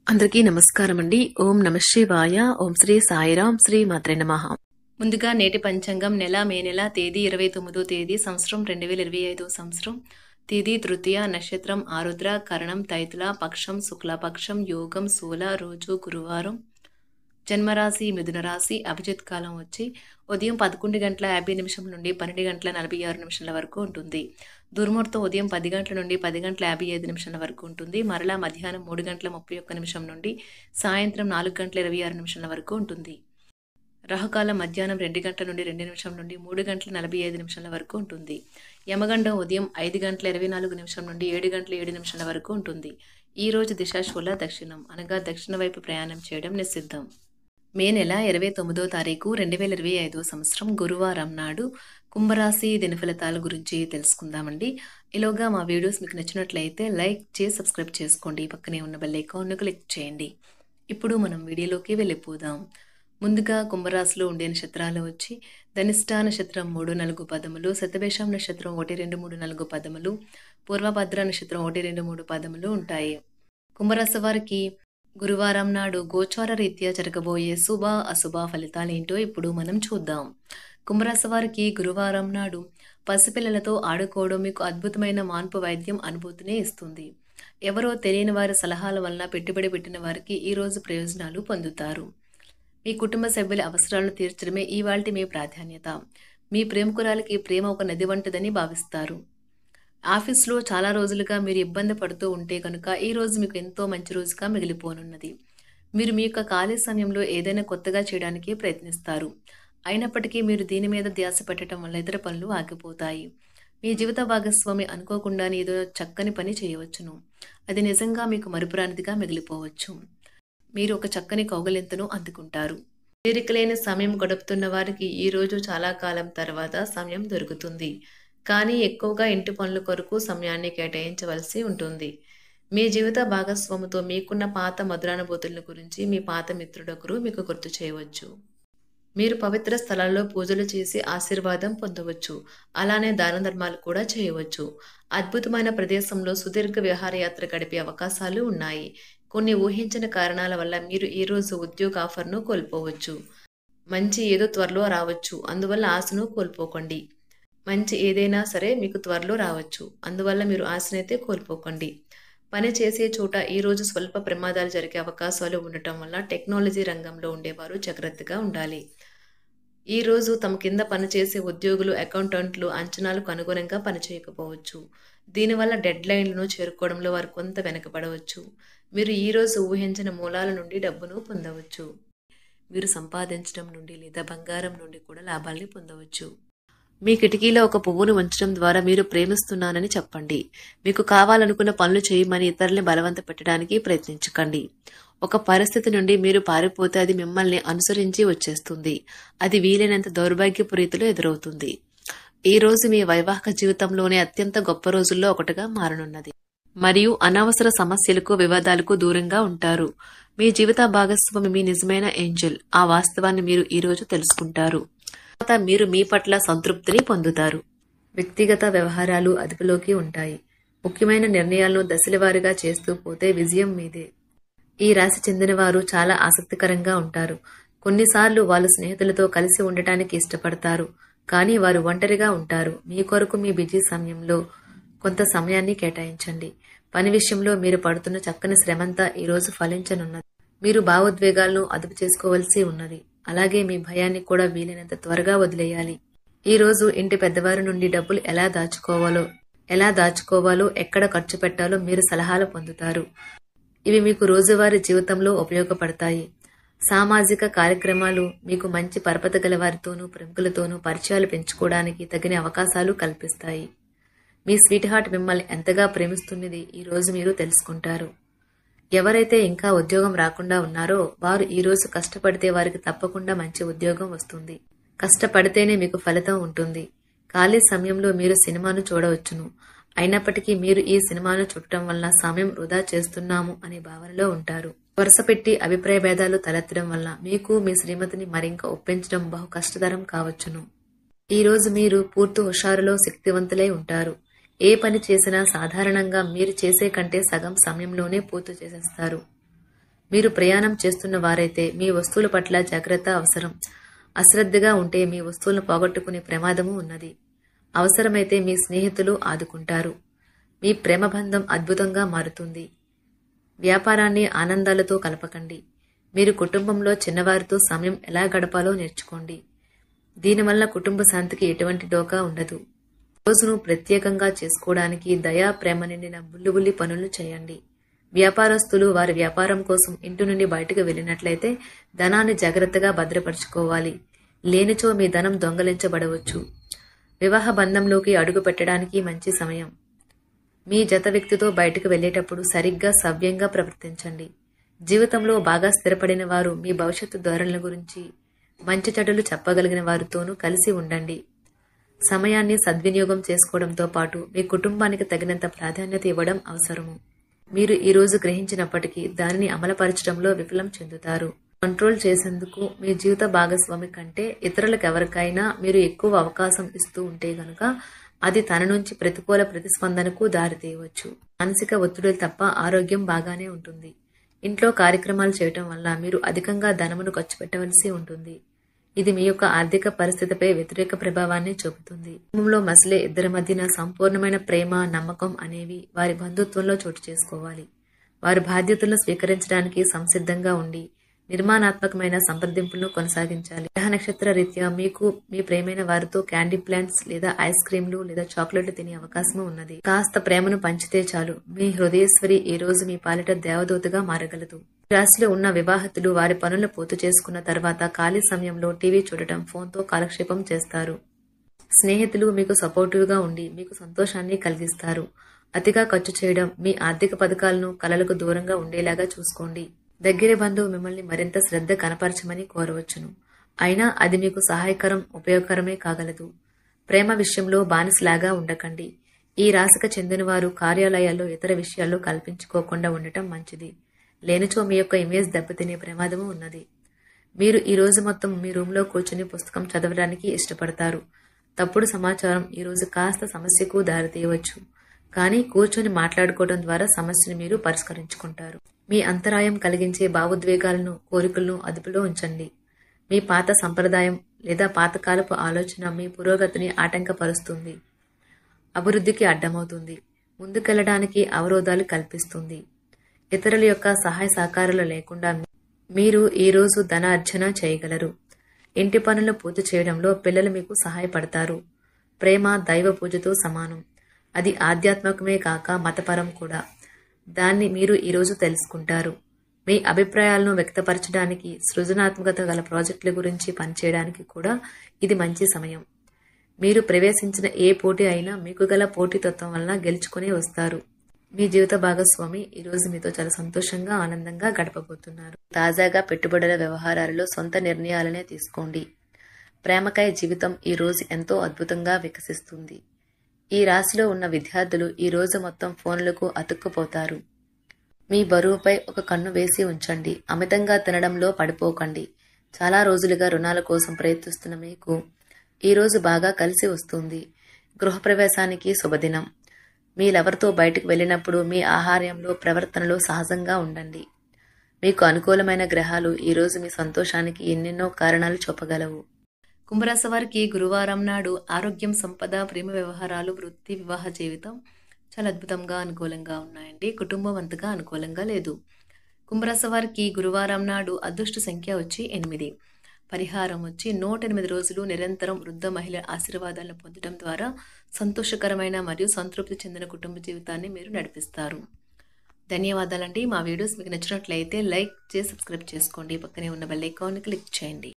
అందరికీ నమస్కారం అండి. ఓం నమః శివాయ. ఓం శ్రీ సాయిరాం. శ్రీ మాత్రే నమః. ముందుగా నేటి పంచాంగం మే నెల తేదీ 29వ తేదీ సంవత్సరం 2025 సంవత్సరం. తేదీ తృతీయ, నక్షత్రం ఆరుద్ర, కరణం తైతుల, పక్షం శుక్లపక్షం, యోగం శూల, రోజు గురువారం. జన్మరాశి మిథున రాశి. అభిజిత్ కాలం వచ్చి ఉదయం 11:50 నుండి 12:46 వరకు ఉంటుంది. దుర్ముహూర్తం ఉదయం 10 గంటల నుండి 10:55 వరకు ఉంటుంది. మరలా మధ్యాహ్నం 3:31 నుండి సాయంత్రం 4:26 వరకు ఉంటుంది. రాహుకాలం మధ్యాహ్నం 2 గంటల నుండి 2 నిమిషం నుండి 3:45 వరకు ఉంటుంది. యమగండం ఉదయం 5:24 నుండి 7:07 వరకు ఉంటుంది. ఈ రోజు దిశాశూల దక్షిణం, అనగా దక్షిణ వైపు ప్రయాణం చేయడం నిషిద్ధం. మే నెల 29వ తారీఖు 2025 సంవత్సరం గురువారం నాడు కుంభరాశి దినఫలితాల గురించి తెలుసుకుందామండి. ఈలోగా మా వీడియోస్ మీకు నచ్చినట్లయితే లైక్ చేసి సబ్స్క్రైబ్ చేసుకోండి. పక్కనే ఉన్న బెల్ ఐకాన్ను క్లిక్ చేయండి. ఇప్పుడు మనం వీడియోలోకి వెళ్ళిపోదాం. ముందుగా కుంభరాశిలో ఉండే నక్షత్రాలు వచ్చి ధనిష్ట నక్షత్రం 3, 4 పదములు, శతభిషం నక్షత్రం 1, 2, 3, 4 పదములు, పూర్వభద్ర నక్షత్రం 1, 2, 3 పదములు ఉంటాయి. కుంభరాశి వారికి గురువారం నాడు గోచార రీత్యా జరగబోయే శుభ అశుభ ఫలితాలేంటో ఇప్పుడు మనం చూద్దాం. కుంభరాశి వారికి గురువారం నాడు పసిపిల్లలతో ఆడుకోవడం మీకు అద్భుతమైన మాన్పు వైద్యం అనుభూతిని ఇస్తుంది. ఎవరో తెలియని వారి సలహాల వలన పెట్టుబడి పెట్టిన వారికి ఈ రోజు ప్రయోజనాలు పొందుతారు. మీ కుటుంబ సభ్యుల అవసరాలను తీర్చడమే ఇవాల్టి మీ ప్రాధాన్యత. మీ ప్రేమికురాలికి ప్రేమ ఒక నది వంటిదని భావిస్తారు. ఆఫీస్లో చాలా రోజులుగా మీరు ఇబ్బంది పడుతూ ఉంటే కనుక ఈ రోజు మీకు ఎంతో మంచి రోజుగా మిగిలిపోనున్నది. మీరు మీ యొక్క ఖాళీ సమయంలో ఏదైనా కొత్తగా చేయడానికి ప్రయత్నిస్తారు. అయినప్పటికీ మీరు దీని మీద ధ్యాస పెట్టడం వల్ల ఇతర పనులు ఆగిపోతాయి. మీ జీవిత భాగస్వామి అనుకోకుండానే ఏదో చక్కని పని చేయవచ్చును. అది నిజంగా మీకు మరుపురానిదిగా మిగిలిపోవచ్చు. మీరు ఒక చక్కని కౌగలింతను అందుకుంటారు. తీరికలేని సమయం గడుపుతున్న వారికి ఈ రోజు చాలా కాలం తర్వాత సమయం దొరుకుతుంది. కానీ ఎక్కువగా ఇంటి పనుల కొరకు సమయాన్ని కేటాయించవలసి ఉంటుంది. మీ జీవిత భాగస్వామితో మీకున్న పాత మధురానుభూతుల గురించి మీ పాత మిత్రుడొకరు మీకు గుర్తు చేయవచ్చు. మీరు పవిత్ర స్థలాల్లో పూజలు చేసి ఆశీర్వాదం పొందవచ్చు. అలానే దాన ధర్మాలు కూడా చేయవచ్చు. అద్భుతమైన ప్రదేశంలో సుదీర్ఘ విహారయాత్ర గడిపే అవకాశాలు ఉన్నాయి. కొన్ని ఊహించిన కారణాల వల్ల మీరు ఈ రోజు ఉద్యోగ ఆఫర్ను కోల్పోవచ్చు. మంచి ఏదో త్వరలో రావచ్చు, అందువల్ల ఆశను కోల్పోకండి. మంచి ఏదైనా సరే మీకు త్వరలో రావచ్చు, అందువల్ల మీరు ఆశనైతే కోల్పోకండి. పని చేసే చోట ఈ రోజు స్వల్ప ప్రమాదాలు జరిగే అవకాశాలు ఉండటం వల్ల టెక్నాలజీ రంగంలో ఉండేవారు జాగ్రత్తగా ఉండాలి. ఈ రోజు తమ కింద పనిచేసే ఉద్యోగులు, అకౌంటెంట్లు అంచనాలకు అనుగుణంగా పనిచేయకపోవచ్చు. దీనివల్ల డెడ్ లైన్లను చేరుకోవడంలో వారు కొంత వెనకబడవచ్చు. మీరు ఈ రోజు ఊహించిన మూలాల నుండి డబ్బును పొందవచ్చు. మీరు సంపాదించడం నుండి లేదా బంగారం నుండి కూడా లాభాల్ని పొందవచ్చు. మీ కిటికీలో ఒక పువ్వును ఉంచడం ద్వారా మీరు ప్రేమిస్తున్నానని చెప్పండి. మీకు కావాలనుకున్న పనులు చేయమని ఇతరుల్ని బలవంత పెట్టడానికి ప్రయత్నించకండి. ఒక పరిస్థితి నుండి మీరు పారిపోతే అది మిమ్మల్ని అనుసరించి వచ్చేస్తుంది. అది వీలైనంత దౌర్భాగ్యపు రీతిలో ఎదురవుతుంది. ఈ రోజు మీ వైవాహిక జీవితంలోనే అత్యంత గొప్ప రోజుల్లో ఒకటిగా మారనున్నది. మరియు అనవసర సమస్యలకు, వివాదాలకు దూరంగా ఉంటారు. మీ జీవిత భాగస్వామి మీ నిజమైన ఏంజెల్. ఆ వాస్తవాన్ని మీరు ఈ రోజు తెలుసుకుంటారు. మీరు మీ పట్ల సంతృప్తిని పొందుతారు. వ్యక్తిగత వ్యవహారాలు అదుపులోకి ఉంటాయి. ముఖ్యమైన నిర్ణయాలను దశలవారీగా చేస్తూ పోతే విజయం మీదే. ఈ రాశి చెందిన వారు చాలా ఆసక్తికరంగా ఉంటారు. కొన్నిసార్లు వాళ్ళు స్నేహితులతో కలిసి ఉండటానికి ఇష్టపడతారు, కానీ వారు ఒంటరిగా ఉంటారు. మీ కొరకు మీ బిజీ సమయంలో కొంత సమయాన్ని కేటాయించండి. పని విషయంలో మీరు పడుతున్న చక్కని శ్రమంతా ఈ రోజు ఫలించనున్నది. మీరు భావోద్వేగాలను అదుపు చేసుకోవలసి ఉన్నది. అలాగే మీ భయాన్ని కూడా వీలైనంత త్వరగా వదిలేయాలి. ఈ రోజు ఇంటి పెద్దవారి నుండి డబ్బులు ఎలా దాచుకోవాలో, ఎక్కడ ఖర్చు పెట్టాలో మీరు సలహాలు పొందుతారు. ఇవి మీకు రోజువారీ జీవితంలో ఉపయోగపడతాయి. సామాజిక కార్యక్రమాలు మీకు మంచి పరపతి గల వారితోనూ ప్రముఖులతోనూ పరిచయాలు పెంచుకోవడానికి తగిన అవకాశాలు కల్పిస్తాయి. మీ స్వీట్ హార్ట్ మిమ్మల్ని ఎంతగా ప్రేమిస్తున్నది ఈ రోజు మీరు తెలుసుకుంటారు. ఎవరైతే ఇంకా ఉద్యోగం రాకుండా ఉన్నారో వారు ఈ రోజు కష్టపడితే వారికి తప్పకుండా మంచి ఉద్యోగం వస్తుంది. కష్టపడితేనే మీకు ఫలితం ఉంటుంది. ఖాళీ సమయంలో మీరు సినిమాను చూడవచ్చును. అయినప్పటికీ మీరు ఈ సినిమాను చూడటం వల్ల సమయం వృధా చేస్తున్నాము అనే భావనలో ఉంటారు. వరుసపెట్టి అభిప్రాయ భేదాలు తలెత్తడం వల్ల మీకు మీ శ్రీమతిని మరింక ఒప్పించడం బహు కష్టతరం కావచ్చును. ఈ రోజు మీరు పూర్తి హుషారులో శక్తివంతులై ఉంటారు. ఏ పని చేసినా సాధారణంగా మీరు చేసే కంటే సగం సమయంలోనే పూర్తి చేసేస్తారు. మీరు ప్రయాణం చేస్తున్న వారైతే మీ వస్తువుల పట్ల జాగ్రత్త అవసరం. అశ్రద్ధగా ఉంటే మీ వస్తువులను పోగొట్టుకునే ప్రమాదము ఉన్నది. అవసరమైతే మీ స్నేహితులు ఆదుకుంటారు. మీ ప్రేమ బంధం అద్భుతంగా మారుతుంది. వ్యాపారాన్ని ఆనందాలతో కలపకండి. మీరు కుటుంబంలో చిన్నవారితో సమయం ఎలా గడపాలో నేర్చుకోండి. దీనివల్ల కుటుంబ శాంతికి ఎటువంటి డోకా ఉండదు. రోజును ప్రత్యేకంగా చేసుకోవడానికి దయా ప్రేమ నిండిన బుల్లిబుల్లి పనులు చేయండి. వ్యాపారస్తులు వారి వ్యాపారం కోసం ఇంటి నుండి బయటకు వెళ్ళినట్లయితే ధనాన్ని జాగ్రత్తగా భద్రపరుచుకోవాలి. లేనిచో మీ ధనం దొంగలించబడవచ్చు. వివాహ బంధంలోకి అడుగు పెట్టడానికి మంచి సమయం. మీ జత వ్యక్తితో బయటకు వెళ్లేటప్పుడు సరిగ్గా సవ్యంగా ప్రవర్తించండి. జీవితంలో బాగా స్థిరపడిన వారు మీ భవిష్యత్తు ధోరణుల గురించి మంచి చెడులు చెప్పగలిగిన వారితోనూ కలిసి ఉండండి. సమయాన్ని సద్వినియోగం చేసుకోవడంతో పాటు మీ కుటుంబానికి తగినంత ప్రాధాన్యత ఇవ్వడం అవసరము. మీరు ఈ రోజు గ్రహించినప్పటికీ దానిని అమలుపరచడంలో విఫలం చెందుతారు. కంట్రోల్ చేసేందుకు మీ జీవిత భాగస్వామి కంటే ఇతరులకు ఎవరికైనా మీరు ఎక్కువ అవకాశం ఇస్తూ ఉంటే గనుక అది తన నుంచి ప్రతికూల ప్రతిస్పందనకు దారితీయవచ్చు. మానసిక ఒత్తిడులు తప్ప ఆరోగ్యం బాగానే ఉంటుంది. ఇంట్లో కార్యక్రమాలు చేయటం వల్ల మీరు అధికంగా ధనమును ఖర్చు పెట్టవలసి ఉంటుంది. ఇది మీ యొక్క ఆర్థిక పరిస్థితిపై వ్యతిరేక ప్రభావాన్ని చూపుతుంది. కుటుంబంలో మసలే ఇద్దరి మధ్యన సంపూర్ణమైన ప్రేమ, నమ్మకం అనేవి వారి బంధుత్వంలో చోటు చేసుకోవాలి. వారి బాధ్యతలను స్వీకరించడానికి సంసిద్ధంగా ఉండి నిర్మాణాత్మకమైన సంప్రదింపులను కొనసాగించాలి. గ్రహ నక్షత్ర రీత్యా మీకు మీ ప్రేమైన వారితో క్యాండీ ప్లాంట్స్ లేదా ఐస్ క్రీంలు లేదా చాక్లెట్లు తినే అవకాశం ఉన్నది. కాస్త ప్రేమను పంచితే చాలు మీ హృదయేశ్వరి ఈ రోజు మీ పాలిట దేవదూతగా మారగలదు. రాశిలో ఉన్న వివాహితులు వారి పనులను పూర్తి చేసుకున్న తర్వాత ఖాళీ సమయంలో టీవీ చూడటం, ఫోన్తో కాలక్షేపం చేస్తారు. స్నేహితులు మీకు సపోర్టివ్ గా ఉండి మీకు సంతోషాన్ని కలిగిస్తారు. అతిగా ఖర్చు చేయడం, మీ ఆర్థిక పథకాలను కలలకు దూరంగా ఉండేలాగా చూసుకోండి. దగ్గరి బంధువు మిమ్మల్ని మరింత శ్రద్ధ కనపరచమని కోరవచ్చును. అయినా అది మీకు సహాయకరం, ఉపయోగకరమే కాగలదు. ప్రేమ విషయంలో బానిసలాగా ఉండకండి. ఈ రాశికి చెందిన వారు కార్యాలయాల్లో ఇతర విషయాల్లో కల్పించుకోకుండా ఉండటం మంచిది. లేనిచో మీ యొక్క ఇమేజ్ దెబ్బతినే ప్రమాదము ఉన్నది. మీరు ఈ రోజు మొత్తం మీ రూమ్లో కూర్చుని పుస్తకం చదవడానికి ఇష్టపడతారు. తప్పుడు సమాచారం ఈ రోజు కాస్త సమస్యకు దారితీయవచ్చు. కానీ కూర్చొని మాట్లాడుకోవడం ద్వారా సమస్యను మీరు పరిష్కరించుకుంటారు. మీ అంతరాయం కలిగించే భావోద్వేగాలను, కోరికలను అదుపులో ఉంచండి. మీ పాత సంప్రదాయం లేదా పాతకాలపు ఆలోచన మీ పురోగతిని ఆటంకపరుస్తుంది, అభివృద్ధికి అడ్డమవుతుంది, ముందుకెళ్లడానికి అవరోధాలు కల్పిస్తుంది. ఇతరుల యొక్క సహాయ సహకారాలు లేకుండా మీరు ఈ రోజు ధనార్జన చేయగలరు. ఇంటి పనులు పూర్తి చేయడంలో పిల్లలు మీకు సహాయపడతారు. ప్రేమ దైవ పూజతో సమానం. అది ఆధ్యాత్మికమే కాక మతపరం కూడా. దాన్ని మీరు ఈరోజు తెలుసుకుంటారు. మీ అభిప్రాయాలను వ్యక్తపరచడానికి, సృజనాత్మకత గల ప్రాజెక్టుల గురించి పనిచేయడానికి కూడా ఇది మంచి సమయం. మీరు ప్రవేశించిన ఏ పోటీ అయినా మీకు గల పోటీతత్వం వలన గెలుచుకునే వస్తారు. మీ జీవిత భాగస్వామి ఈరోజు మీతో చాలా సంతోషంగా, ఆనందంగా గడపబోతున్నారు. తాజాగా పెట్టుబడుల వ్యవహారాలలో సొంత నిర్ణయాలనే తీసుకోండి. ప్రేమకాయ జీవితం ఈ రోజు ఎంతో అద్భుతంగా వికసిస్తుంది. ఈ రాశిలో ఉన్న విద్యార్థులు ఈ రోజు మొత్తం ఫోన్లకు అతుక్కుపోతారు. మీ బరువుపై ఒక కన్ను వేసి ఉంచండి. అమితంగా తినడంలో పడిపోకండి. చాలా రోజులుగా రుణాల కోసం ప్రయత్నిస్తున్న మీకు ఈ రోజు బాగా కలిసి వస్తుంది. గృహప్రవేశానికి శుభదినం. మీరెవరితో బయటకు వెళ్ళినప్పుడు మీ ఆహార్యంలో, ప్రవర్తనలో సహజంగా ఉండండి. మీకు అనుకూలమైన గ్రహాలు ఈ రోజు మీ సంతోషానికి ఎన్నెన్నో కారణాలు చూపగలవు. కుంభరాశి వారికి గురువారం నాడు ఆరోగ్యం, సంపద, ప్రేమ వ్యవహారాలు, వృత్తి, వివాహ జీవితం చాలా అద్భుతంగా అనుకూలంగా ఉన్నాయండి. కుటుంబం అంతగా అనుకూలంగా లేదు. కుంభరాశి వారికి గురువారం నాడు అదృష్ట సంఖ్య వచ్చి 8. పరిహారం వచ్చి 108 రోజులు నిరంతరం వృద్ధ మహిళ ఆశీర్వాదాలను పొందడం ద్వారా సంతోషకరమైన మరియు సంతృప్తి చెందిన కుటుంబ జీవితాన్ని మీరు నడిపిస్తారు. ధన్యవాదాలండి. మా వీడియోస్ మీకు నచ్చినట్లయితే లైక్ చేసి సబ్స్క్రైబ్ చేసుకోండి. పక్కనే ఉన్న బెల్ ఐకాన్ని క్లిక్ చేయండి.